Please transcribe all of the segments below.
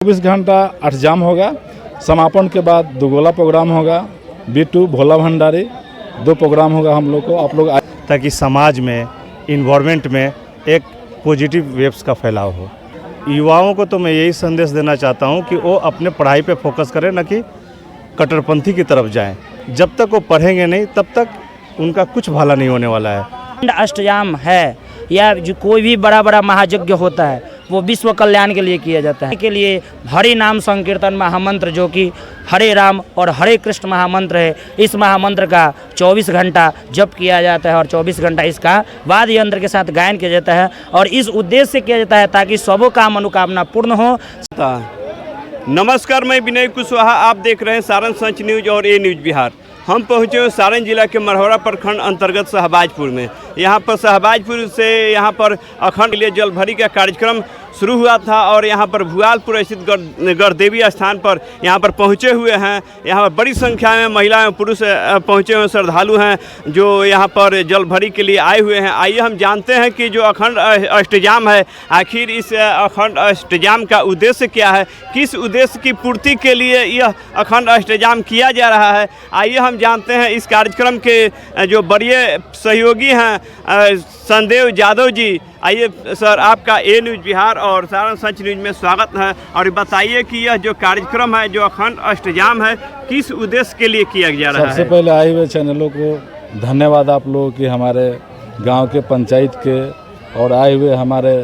24 घंटा अष्टजाम होगा। समापन के बाद दुगोला प्रोग्राम होगा। B2 भोला भंडारी 2 प्रोग्राम होगा हम लोग को। आप लोग ताकि समाज में इन्वायरमेंट में एक पॉजिटिव वेव्स का फैलाव हो। युवाओं को तो मैं यही संदेश देना चाहता हूं कि वो अपने पढ़ाई पे फोकस करें, न कि कट्टरपंथी की तरफ जाएं। जब तक वो पढ़ेंगे नहीं तब तक उनका कुछ भला नहीं होने वाला है। अष्टजाम है या जो कोई भी बड़ा बड़ा महायज्ञ होता है वो विश्व कल्याण के लिए किया जाता है। के लिए हरि नाम संकीर्तन महामंत्र जो कि हरे राम और हरे कृष्ण महामंत्र है, इस महामंत्र का 24 घंटा जप किया जाता है और 24 घंटा इसका वाद्य यंत्र के साथ गायन किया जाता है और इस उद्देश्य से किया जाता है ताकि सबों का मनोकामना पूर्ण हो। नमस्कार, मैं विनय कुशवाहा, आप देख रहे हैं सारण सच न्यूज और ए न्यूज बिहार। हम पहुँचे हुए सारण जिला के मरहौरा प्रखंड अंतर्गत शहबाजपुर में। यहाँ पर शहबाजपुर से यहाँ पर अखंड के लिए जल भरी का कार्यक्रम शुरू हुआ था और यहाँ पर भुआलपुर स्थित गढ़देवी स्थान पर यहाँ पर पहुँचे हुए हैं। यहाँ पर बड़ी संख्या में महिला एवं पुरुष पहुँचे हुए श्रद्धालु हैं जो यहाँ पर जल भरी के लिए आए हुए हैं। आइए हम जानते हैं कि जो अखंड अष्टजाम है, आखिर इस अखंड अष्टजाम का उद्देश्य क्या है, किस उद्देश्य की पूर्ति के लिए यह अखंड अष्टजाम किया जा रहा है। आइए हम जानते हैं इस कार्यक्रम के जो बड़े सहयोगी हैं संदेव यादव जी। आइए सर, आपका ए न्यूज बिहार और सारण सच न्यूज में स्वागत है और बताइए कि यह जो कार्यक्रम है, जो अखंड अष्टजाम है, किस उद्देश्य के लिए किया जा रहा है। सबसे पहले आए हुए चैनलों को धन्यवाद आप लोगों की, हमारे गांव के पंचायत के और आए हुए हमारे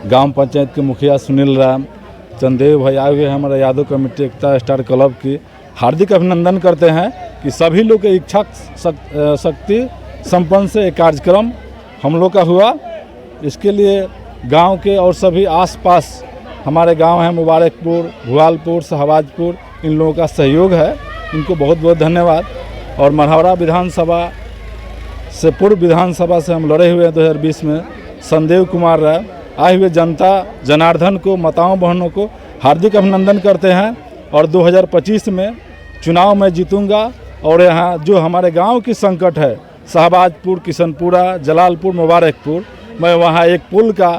गांव पंचायत के मुखिया सुनील राम, चंदेव भाई आए हुए हमारे यादव कमेटी एकता स्टार क्लब की हार्दिक अभिनंदन करते हैं कि सभी लोग के इच्छा शक्ति संपन्न से एक कार्यक्रम हम लोग का हुआ। इसके लिए गांव के और सभी आसपास हमारे गांव हैं मुबारकपुर, भुआलपुर, शहबाजपुर, इन लोगों का सहयोग है, इनको बहुत बहुत धन्यवाद। और मरहौरा विधानसभा से पूर्व विधानसभा से हम लड़े हुए हैं 2020 में। संदेव कुमार राय आए हुए जनता जनार्दन को, माताओं बहनों को हार्दिक अभिनंदन करते हैं और 2025 में चुनाव में जीतूंगा। और यहाँ जो हमारे गांव की संकट है, शहबाजपुर, किशनपुरा, जलालपुर, मुबारकपुर, मैं वहाँ एक पुल का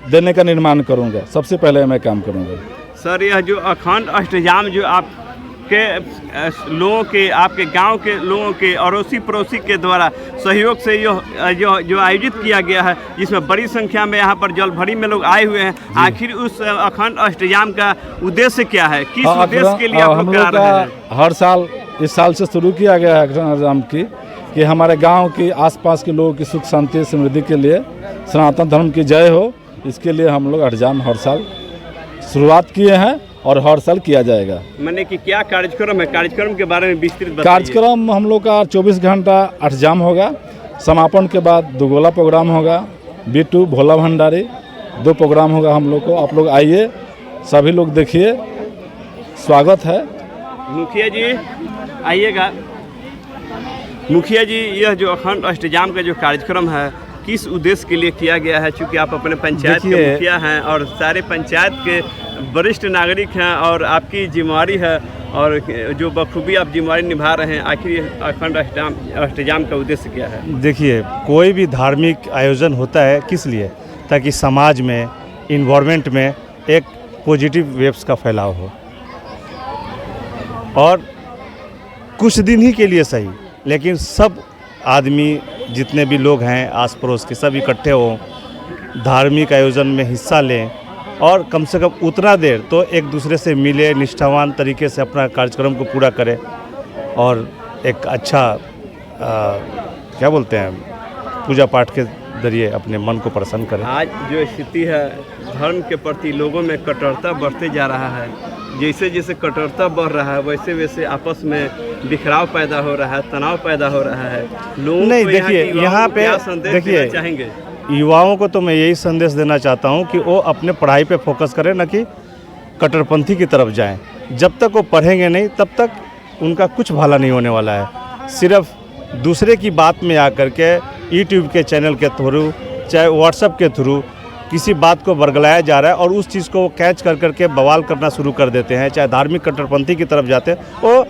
देने का निर्माण करूँगा। सबसे पहले मैं काम करूँगा। सर, यह जो अखंड अष्टजाम जो आपके लोगों के, आपके गांव के लोगों के अड़ोसी पड़ोसी के द्वारा सहयोग से जो आयोजित किया गया है, जिसमें बड़ी संख्या में यहाँ पर जल भरी में लोग आए हुए हैं, आखिर उस अखंड अष्टजाम का उद्देश्य क्या है, किस उद्देश्य के लिए आप लोग करा रहे हैं? हर साल, इस साल से शुरू किया गया है अखंड अष्टजाम की कि हमारे गांव के आसपास के लोगों की सुख शांति समृद्धि के लिए, सनातन धर्म की जय हो, इसके लिए हम लोग अष्टजाम हर साल शुरुआत किए हैं और हर साल किया जाएगा। मैंने कि क्या कार्यक्रम है, कार्यक्रम के बारे में विस्तृत बताइए। कार्यक्रम हम लोग का 24 घंटा अष्टजाम होगा। समापन के बाद दुगोला प्रोग्राम होगा। B2 भोला भंडारी 2 प्रोग्राम होगा हम लोग को। आप लोग आइए, सभी लोग देखिए, स्वागत है। मुखिया जी आइएगा। मुखिया जी, यह जो अखंड अष्टजाम का जो कार्यक्रम है, किस उद्देश्य के लिए किया गया है? चूँकि आप अपने पंचायत के मुखिया हैं और सारे पंचायत के वरिष्ठ नागरिक हैं और आपकी जिम्मेवारी है और जो बखूबी आप जिम्मेवारी निभा रहे हैं, आखिर अखंड अष्टजाम का उद्देश्य क्या है? देखिए, कोई भी धार्मिक आयोजन होता है किस लिए? ताकि समाज में, इन्वायरमेंट में एक पॉजिटिव वेव्स का फैलाव हो। और कुछ दिन ही के लिए सही, लेकिन सब आदमी, जितने भी लोग हैं आस पड़ोस के, सब इकट्ठे हों, धार्मिक आयोजन में हिस्सा लें और कम से कम उतना देर तो एक दूसरे से मिले, निष्ठावान तरीके से अपना कार्यक्रम को पूरा करें और एक अच्छा क्या बोलते हैं, पूजा पाठ के जरिए अपने मन को प्रसन्न करें। आज जो स्थिति है, धर्म के प्रति लोगों में कठोरता बढ़ते जा रहा है। जैसे जैसे कठोरता बढ़ रहा है, वैसे वैसे आपस में बिखराव पैदा हो रहा है, तनाव पैदा हो रहा है। लोग नहीं, देखिए यहाँ पे देखिए, चाहेंगे युवाओं को तो मैं यही संदेश देना चाहता हूँ कि वो अपने पढ़ाई पे फोकस करें, न कि कट्टरपंथी की तरफ जाएं। जब तक वो पढ़ेंगे नहीं तब तक उनका कुछ भला नहीं होने वाला है। सिर्फ दूसरे की बात में आकर के यूट्यूब के चैनल के थ्रू, चाहे व्हाट्सएप के थ्रू किसी बात को बरगलाया जा रहा है और उस चीज़ को वो कैच कर करके बवाल करना शुरू कर देते हैं, चाहे धार्मिक कट्टरपंथी की तरफ जाते हैं, वो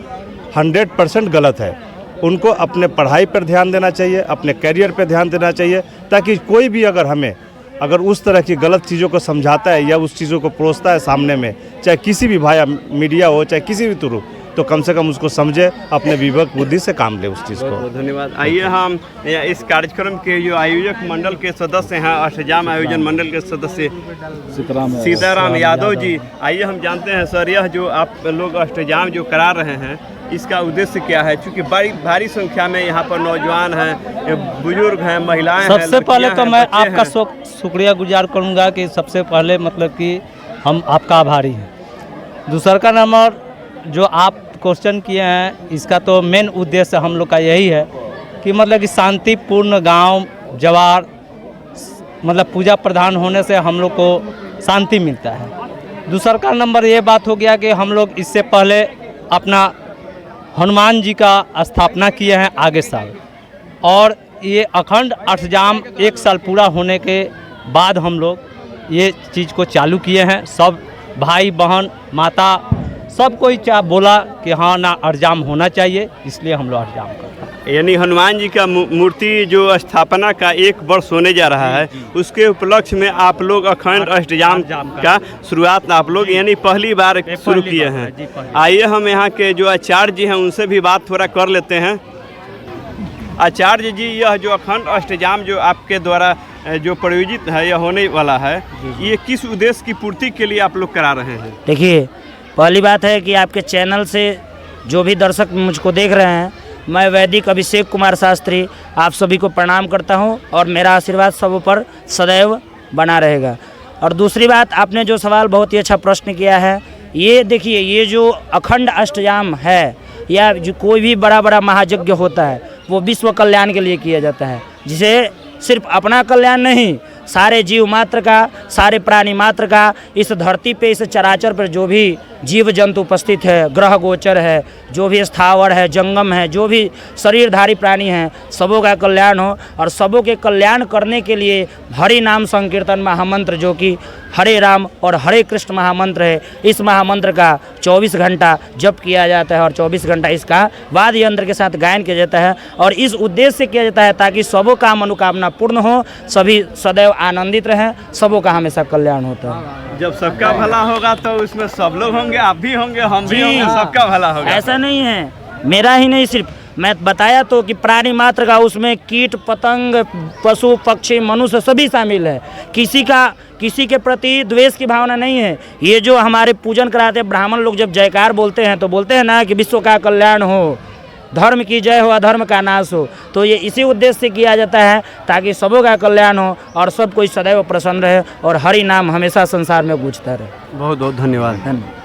100% गलत है। उनको अपने पढ़ाई पर ध्यान देना चाहिए, अपने करियर पर ध्यान देना चाहिए, ताकि कोई भी अगर हमें अगर उस तरह की गलत चीज़ों को समझाता है या उस चीज़ों को परोसता है सामने में, चाहे किसी भी भाई मीडिया हो चाहे किसी भी थ्रू, तो कम से कम उसको समझे, अपने विवेक बुद्धि से काम ले उस चीज़ बहुत को। बहुत धन्यवाद। आइए हम इस कार्यक्रम के जो आयोजक मंडल के सदस्य हैं, अष्टजाम आयोजन मंडल के सदस्य सीताराम यादव जी, आइए हम जानते हैं सर, यह जो आप लोग अष्टजाम जो करा रहे हैं इसका उद्देश्य क्या है? क्योंकि बड़ी भारी संख्या में यहाँ पर नौजवान हैं, बुजुर्ग हैं, महिलाएं हैं। सबसे पहले तो लड़कियां मैं हैं, बच्चे आपका हैं। शुक्रिया गुजार करूँगा कि सबसे पहले मतलब कि हम आपका आभारी हैं। दूसरा का नंबर जो आप क्वेश्चन किए हैं, इसका तो मेन उद्देश्य हम लोग का यही है कि मतलब कि शांतिपूर्ण गांव जवार मतलब पूजा प्रधान होने से हम लोग को शांति मिलता है। दूसरा का नंबर ये बात हो गया कि हम लोग इससे पहले अपना हनुमान जी का स्थापना किए हैं आगे साल, और ये अखंड अष्टजाम 1 साल पूरा होने के बाद हम लोग ये चीज़ को चालू किए हैं। सब भाई बहन माता सब कोई बोला कि हाँ ना अष्टजाम होना चाहिए, इसलिए हम लोग अष्टजाम करते हैं। यानी हनुमान जी का मूर्ति जो स्थापना का 1 वर्ष होने जा रहा है, उसके उपलक्ष्य में आप लोग अखंड अष्टजाम का शुरुआत आप लोग यानी पहली बार शुरू किए हैं। आइए हम यहाँ के जो आचार्य जी हैं उनसे भी बात थोड़ा कर लेते हैं। आचार्य जी, यह जो अखंड अष्टजाम जो आपके द्वारा जो प्रायोजित है या होने वाला है, ये किस उद्देश्य की पूर्ति के लिए आप लोग करा रहे हैं? देखिए, पहली बात है कि आपके चैनल से जो भी दर्शक मुझको देख रहे हैं, मैं वैदिक अभिषेक कुमार शास्त्री आप सभी को प्रणाम करता हूं और मेरा आशीर्वाद सब पर सदैव बना रहेगा। और दूसरी बात, आपने जो सवाल बहुत ही अच्छा प्रश्न किया है, ये देखिए, ये जो अखंड अष्टजाम है या जो कोई भी बड़ा महायज्ञ होता है, वो विश्व कल्याण के लिए किया जाता है, जिसे सिर्फ अपना कल्याण नहीं, सारे जीव मात्र का, सारे प्राणी मात्र का, इस धरती पे इस चराचर पर जो भी जीव जंतु उपस्थित है, ग्रह गोचर है, जो भी स्थावर है, जंगम है, जो भी शरीरधारी प्राणी हैं, सबों का कल्याण हो। और सबों के कल्याण करने के लिए हरि नाम संकीर्तन महामंत्र, जो कि हरे राम और हरे कृष्ण महामंत्र है, इस महामंत्र का 24 घंटा जप किया जाता है और 24 घंटा इसका वाद्य यंत्र के साथ गायन किया जाता है। और इस उद्देश्य से किया जाता है ताकि सबों का मनोकामना पूर्ण हो, सभी सदैव आनंदित रहें, सबों का हमेशा कल्याण होता है। जब सबका भला होगा तो उसमें सब लोग होंगे, आप भी होंगे, हम भी होंगे, सबका भला होगा। ऐसा नहीं है, मेरा ही नहीं, सिर्फ मैं बताया तो कि प्राणी मात्र का, उसमें कीट पतंग पशु पक्षी मनुष्य सभी शामिल है। किसी के प्रति द्वेष की भावना नहीं है। ये जो हमारे पूजन कराते हैं ब्राह्मण लोग, जब जयकार बोलते हैं तो बोलते हैं ना कि विश्व का कल्याण हो, धर्म की जय हो, अधर्म का नाश हो। तो ये इसी उद्देश्य से किया जाता है ताकि सबों का कल्याण हो और सब कोई सदैव प्रसन्न रहे और हरि नाम हमेशा संसार में गूंजता रहे। बहुत बहुत धन्यवाद। धन्यवाद।